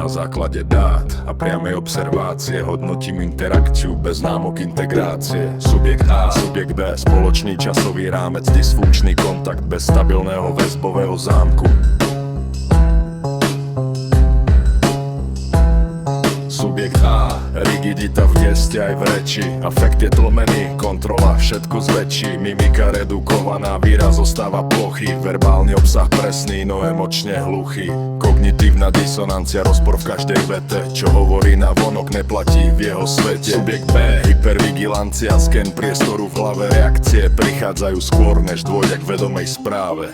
Na základe dát a priamej observácie hodnotím interakciu bez známok integrácie. Subjekt A, subjekt B, spoločný časový rámec, dysfunkčný kontakt bez stabilného väzbového zámku. Subjekt A, rigidita v geste aj v reči, afekt je tlmený, kontrola všetko zväčší, mimika redukovaná, výraz zostáva plochý, verbálny obsah presný, no emočne hluchý. Kognitívna disonancia, rozpor v každej vete, čo hovorí na vonok neplatí v jeho svete. Subjekt B, hypervigilancia, sken priestoru v hlave, reakcie prichádzajú skôr než dôjde k vedomej správe.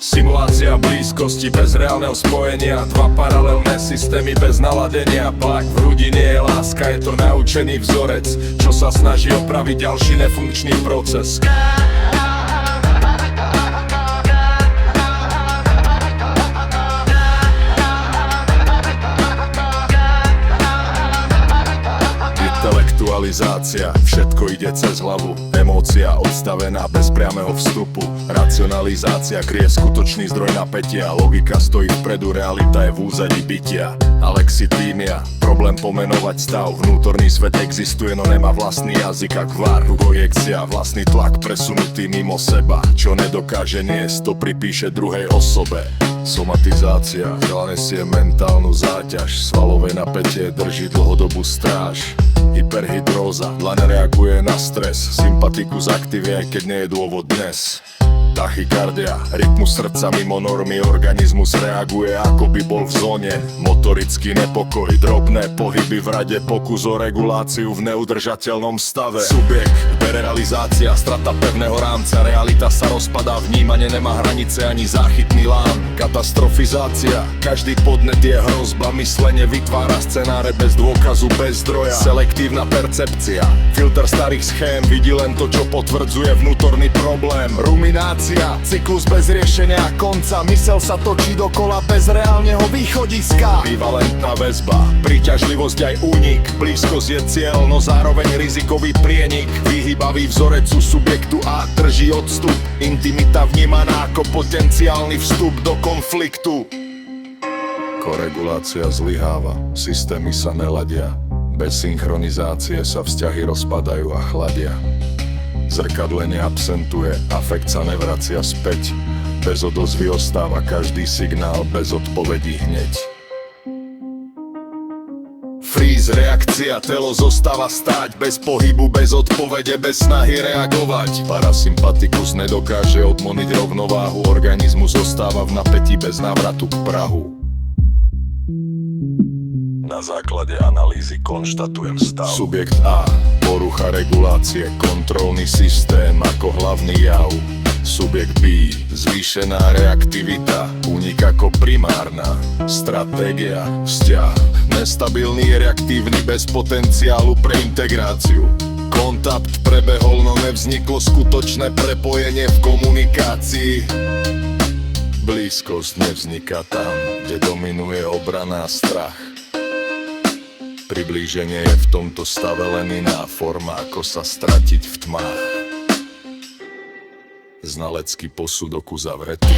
Simulácia blízkosti bez reálneho spojenia, dva paralelné systémy bez naladenia. Plak v hrudi nie je láska, je to naučený vzorec, čo sa snaží opraviť ďalší nefunkčný proces. Intelektualizácia, všetko ide cez hlavu, emócia odstavená bez priameho vstupu. Racionalizácia kryje skutočný zdroj napätia, logika stojí vpredu, realita je v úzadí bytia. Alexitímia, problém pomenovať stav, vnútorný svet existuje, no nemá vlastný jazyk a kvar. Projekcia, vlastný tlak presunutý mimo seba, čo nedokáže niesť, to pripíše druhej osobe. Somatizácia, telo nesie mentálnu záťaž, svalové napätie drží dlhodobú stráž. Hyperhydróza, dlaň reaguje na stres, sympatikus aktivuje, aj keď nie je dôvod dnes. Tachykardia, rytmus srdca mimo normy, organizmus reaguje ako by bol v zóne. Motorický nepokoj, drobné pohyby v rade, pokus o reguláciu v neudržateľnom stave. Subjekt, hyperrealizácia, strata pevného rámca, realita sa rozpadá, vnímanie nemá hranice ani záchytný lám. Katastrofizácia, každý podnet je hrozba, myslenie vytvára scenáre bez dôkazu, bez zdroja. Selektívna percepcia, filter starých schém, vidí len to, čo potvrdzuje vnútorný problém. Ruminácia, cyklus bez riešenia a konca, mysel sa točí dokola bez reálneho východiska. Bivalentná väzba, príťažlivosť aj únik, blízkosť je cieľ, no zároveň rizikový prienik. Vyhýbavý vzorec u subjektu A drží odstup, intimita vnímaná ako potenciálny vstup do konfliktu. Koregulácia zlyháva, systémy sa neladia, bez synchronizácie sa vzťahy rozpadajú a chladia. Zrkadlenie absentuje, afekt sa nevracia späť, bez odozvy ostáva každý signál, bez odpovedí hneď. Freeze, reakcia, telo zostáva stáť, bez pohybu, bez odpovede, bez snahy reagovať. Parasympatikus nedokáže odmoniť rovnováhu, organizmus zostáva v napätí bez návratu k prahu. Na základe analýzy konštatujem stav. Subjekt A, porucha regulácie, kontrolný systém ako hlavný jav. Subjekt B, zvýšená reaktivita, únik ako primárna stratégia. Vzťah, nestabilný, reaktívny, bez potenciálu pre integráciu. Kontakt prebehol, no nevzniklo skutočné prepojenie v komunikácii. Blízkosť nevzniká tam, kde dominuje obrana a strach. Priblíženie je v tomto stave len iná forma, ako sa stratiť v tmách. Znalecký posudok uzavretý.